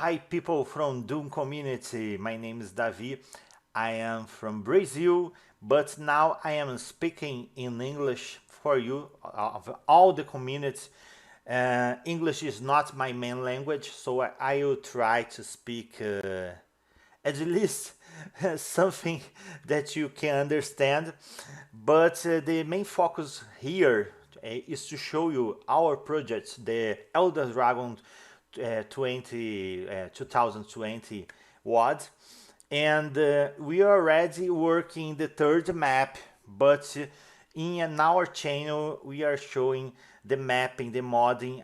Hi people from Doom community, my name is Davi. I am from Brazil, but now I am speaking in English for you, of all the community. English is not my main language, so I will try to speak at least something that you can understand. But the main focus here is to show you our project, the Elder Dragon 2020 WAD. And we are already working the third map, but in our channel we are showing the mapping, the modding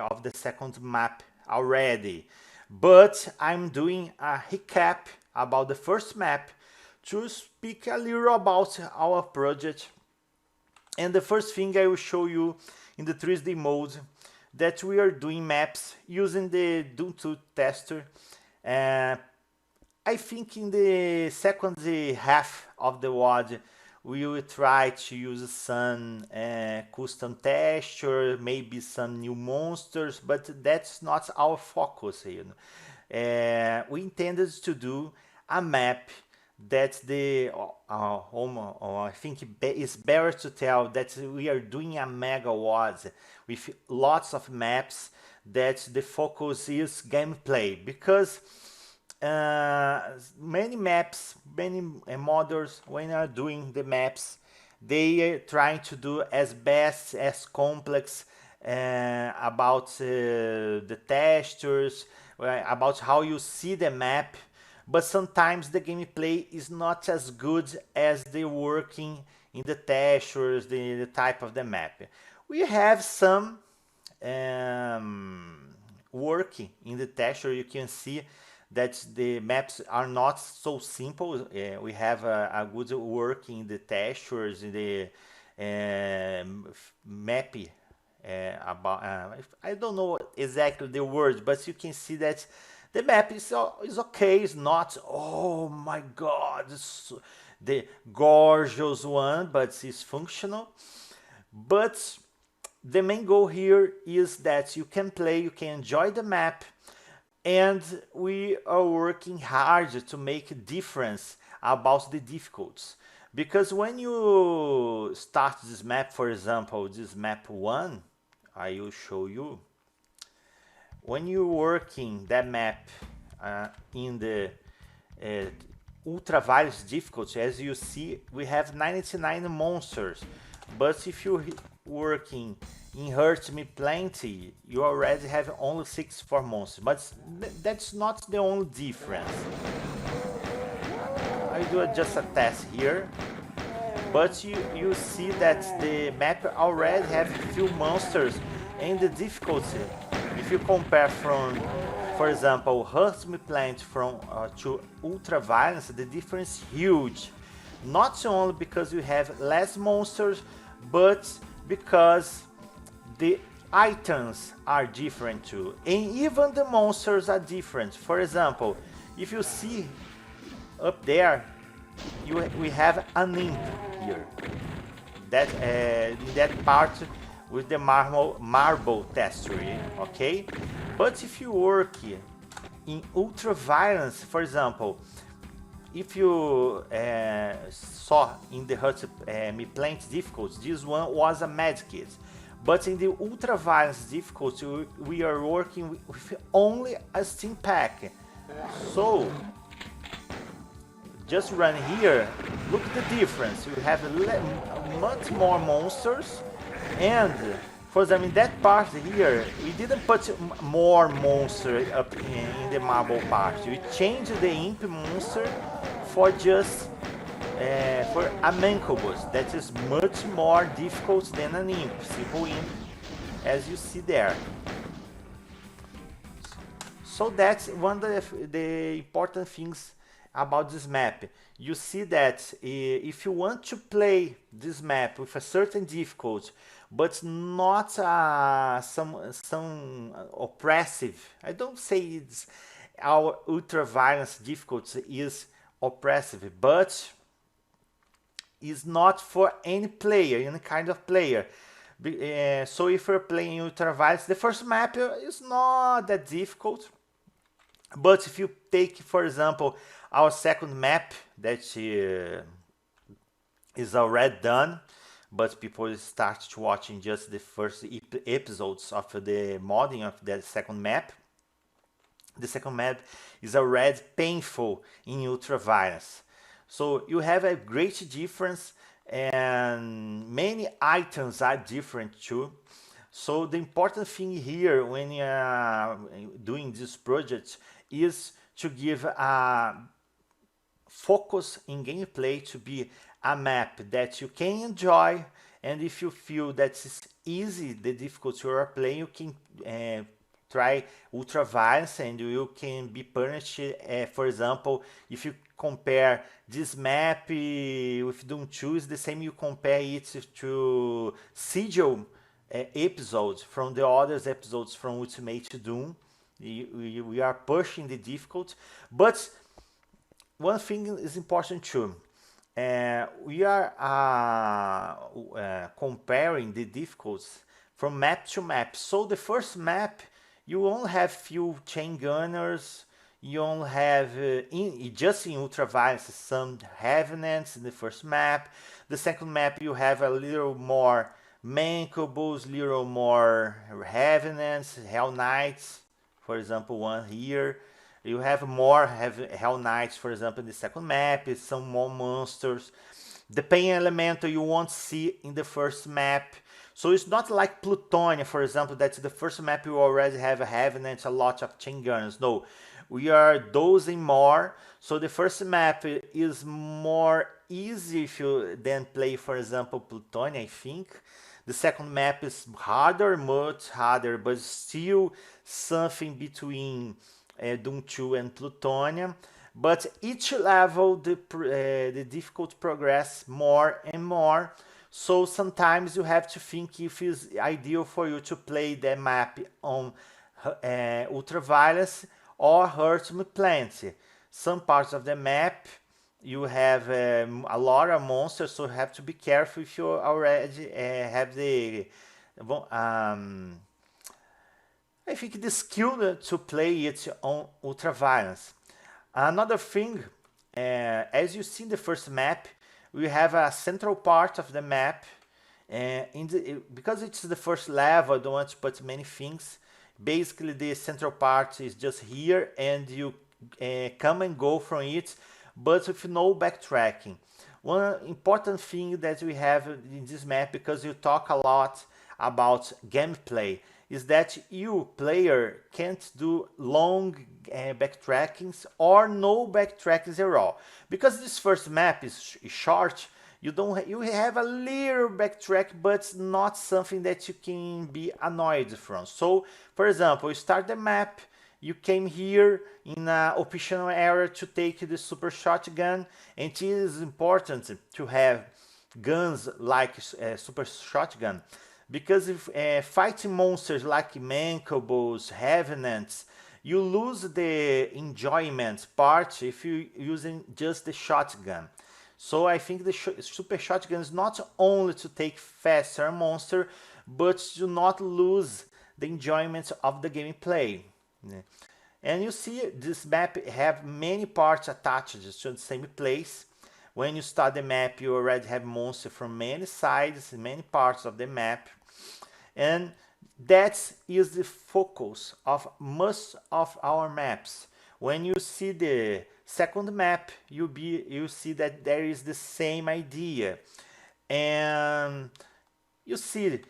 of the second map already. But I'm doing a recap about the first map to speak a little about our project. And the first thing I will show you in the 3D mode that we are doing maps using the Doom 2 tester. I think in the second half of the WAD we will try to use some custom texture, maybe some new monsters, but that's not our focus here. We intended to do a map that I think it's better to tell that we are doing a mega WAD with lots of maps that the focus is gameplay, because many maps, many modders, when are doing the maps, they are trying to do as best as complex about the textures, about how you see the map, but sometimes the gameplay is not as good as the working in the textures, the type of the map. We have some working in the texture. You can see that the maps are not so simple. We have a good work in the textures, in the mapping. I don't know exactly the words, but you can see that the map is okay. It's not, oh my god, the gorgeous one, but it's functional. But the main goal here is that you can play, you can enjoy the map, and we are working hard to make a difference about the difficulties. Because when you start this map, for example, this map 1, I will show you. When you're working that map in the ultra-virus difficulty, as you see, we have 99 monsters. But if you're working in Hurt Me Plenty, you already have only 64 monsters. But that's not the only difference. I do just a test here. But you see that the map already have few monsters, and the difficulty, if you compare from, for example, Hurt Me Plant to Ultra Violence, the difference is huge. Not only because you have less monsters, but because the items are different too, and even the monsters are different. For example, if you see up there, we have an imp here. That in that part with the marble texture, okay? But if you work in ultra violence, for example, if you saw in the Hurt Me Plant difficulty, this one was a medkit. But in the ultra violence difficulty, we are working with only a steam pack. So just run here, look at the difference. You have much more monsters, and for example, in that part here, we didn't put more monster up in the marble part. We changed the imp monster for just for a mancubus that is much more difficult than an imp, simple imp, as you see there. So that's one of the important things about this map. You see that if you want to play this map with a certain difficulty, but not some oppressive, I don't say it's our ultra violence difficulty is oppressive, but is not for any player, any kind of player. So if you're playing ultra violence, the first map is not that difficult. But if you take, for example, our second map that is already done, but people start watching just the first episodes of the modding of that second map. The second map is already painful in ultraviolence. So you have a great difference, and many items are different too. So the important thing here when you are doing this project is to give a focus in gameplay to be a map that you can enjoy, and if you feel that it's easy the difficulty you are playing, you can try ultra violence and you can be punished. For example, if you compare this map with Doom 2, is the same you compare it to Sigil episodes from the other episodes from Ultimate Doom. We are pushing the difficult, but one thing is important too. We are comparing the difficulties from map to map. So the first map, you only have few chain gunners. You only have just in ultraviolence some revenants in the first map. The second map you have a little more mancables, little more revenants, hell knights, for example, one here. You have more Hell Knights, for example, in the second map, some more monsters. The pain elemental you won't see in the first map. So it's not like Plutonia, for example, that's the first map you already have a Revenant, a lot of chain guns. No, we are dosing more. So the first map is more easy if you then play, for example, Plutonia, I think. The second map is harder, much harder, but still something between Doom 2 and Plutonia. But each level, the difficulty progress more and more. So sometimes you have to think if it's ideal for you to play the map on Ultraviolence or Ultimate Plenty. Some parts of the map you have a lot of monsters, so you have to be careful if you already have the I think the skill to play it on Ultraviolence. Another thing, as you see in the first map, we have a central part of the map. Because it's the first level, I don't want to put many things. Basically, the central part is just here, and you come and go from it, but with no backtracking. One important thing that we have in this map, because you talk a lot about gameplay, is that you, player, can't do long backtrackings or no backtrackings at all. Because this first map is short, you have a little backtrack, but not something that you can be annoyed from. So, for example, you start the map, you came here in an optional area to take the super shotgun, and it is important to have guns like super shotgun, because if fighting monsters like mancables, revenants, you lose the enjoyment part if you're using just the shotgun. So I think the super shotgun is not only to take faster monster, but to not lose the enjoyment of the gameplay. And you see this map have many parts attached to the same place. When you start the map, you already have monsters from many sides, many parts of the map. And that is the focus of most of our maps. When you see the second map, you see that there is the same idea. And you see,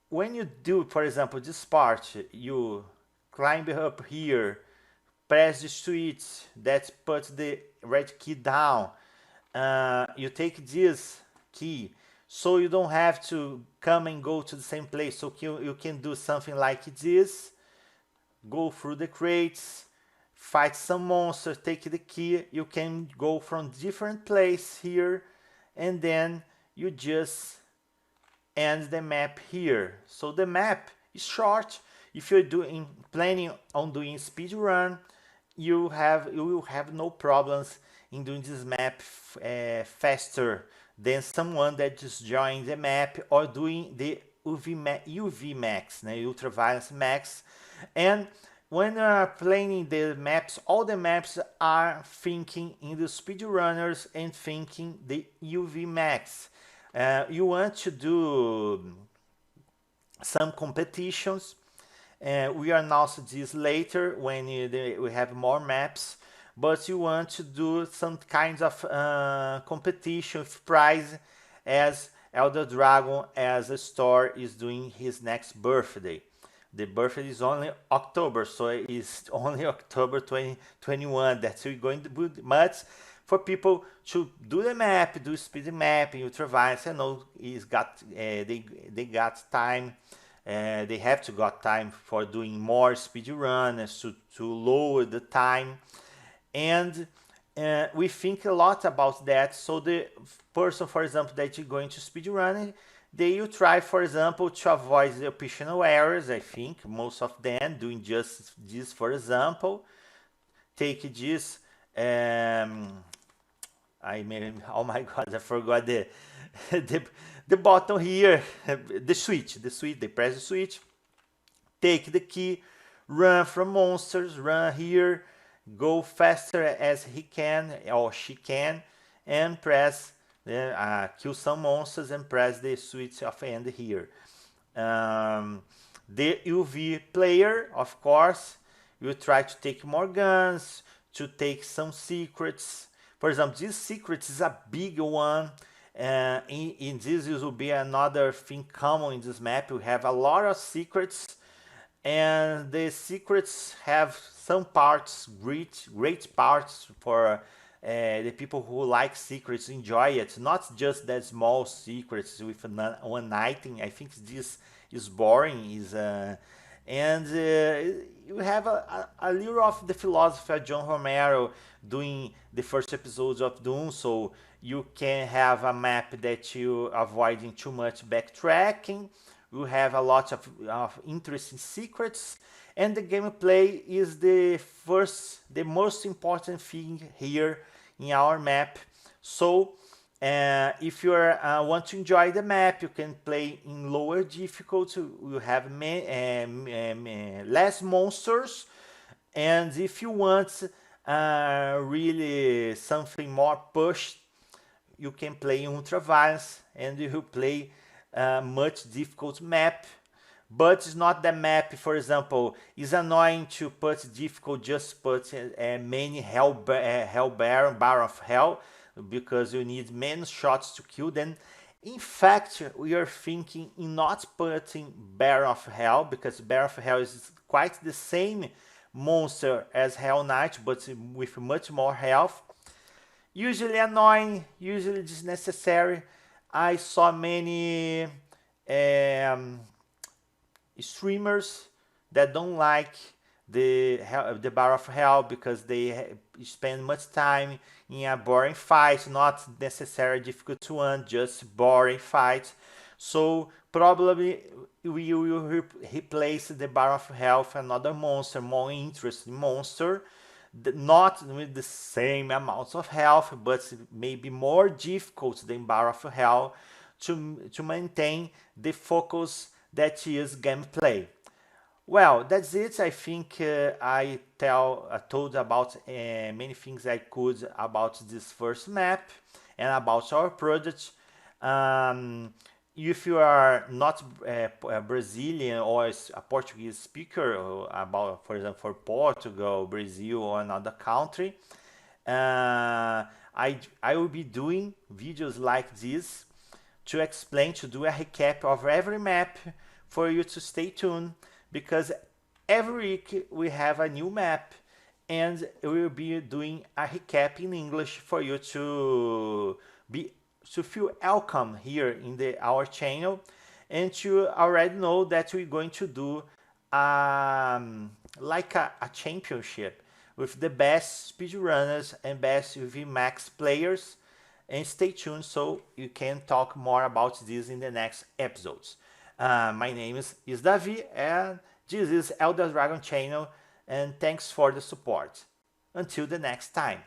when you do, for example, this part, you climb up here, press the switch that puts the red key down. You take this key, so you don't have to come and go to the same place. So you can do something like this, go through the crates, fight some monsters, take the key. You can go from different place here, and then you just end the map here. So the map is short. If you're planning on doing speed run, you will have no problems in doing this map faster than someone that just joined the map or doing the UV max, Ultraviolence max. And when you are playing the maps, all the maps are thinking in the speedrunners and thinking the UV max. You want to do some competitions. We announce this later when we have more maps, but you want to do some kinds of competition with prize, as Elder Dragon as a store is doing his next birthday. The birthday is only October, so it's only October 2021 that we're going to do much for people to do the map, do speed mapping, ultraviolence. I know he's got they got time. They have to got time for doing more speed runs to lower the time, and we think a lot about that. So the person, for example, that you're going to speed run, they will try, for example, to avoid the optional errors. I think most of them doing just this. For example, take this. I mean, oh my God, I forgot the button here, the switch. They press the switch, take the key, run from monsters, run here, go faster as he can or she can, and press kill some monsters and press the switch of end here. The UV player, of course, will try to take more guns, to take some secrets. For example, this secret is a big one. In this will be another thing common in this map. We have a lot of secrets, and the secrets have some parts, great parts for the people who like secrets, enjoy it. Not just that small secrets with one item. I think this is boring. And you have a little of the philosophy of John Romero doing the first episodes of Doom, so you can have a map that you avoiding too much backtracking. You have a lot of interesting secrets, and the gameplay is the most important thing here in our map. So if you want to enjoy the map, you can play in lower difficulty. You have less monsters, and if you want really something more pushed, you can play in ultraviolence, and you play much difficult map. But it's not the map, for example, it's annoying to put difficult, just put many hell baron, bar of hell, because you need many shots to kill them. In fact, we are thinking in not putting Baron of Hell, because Baron of Hell is quite the same monster as Hell Knight, but with much more health. Usually annoying, usually unnecessary. I saw many streamers that don't like the Bar of Hell because they spend much time in a boring fight, not necessarily difficult one, just boring fight. So probably we will replace the Bar of Hell with another monster, more interesting monster, not with the same amounts of health, but maybe more difficult than Bar of Hell to maintain the focus that is gameplay. Well, that's it. I think I told about many things I could about this first map and about our project. If you are not a Brazilian or a Portuguese speaker, or about, for example, for Portugal, Brazil, or another country, I will be doing videos like this to explain, to do a recap of every map for you to stay tuned, because every week we have a new map and we will be doing a recap in English for you to feel welcome here in our channel, and to already know that we're going to do like a championship with the best speedrunners and best VMAX players. And stay tuned so you can talk more about this in the next episodes. My name is Davi, and this is Elder Dragon channel, and thanks for the support. Until the next time.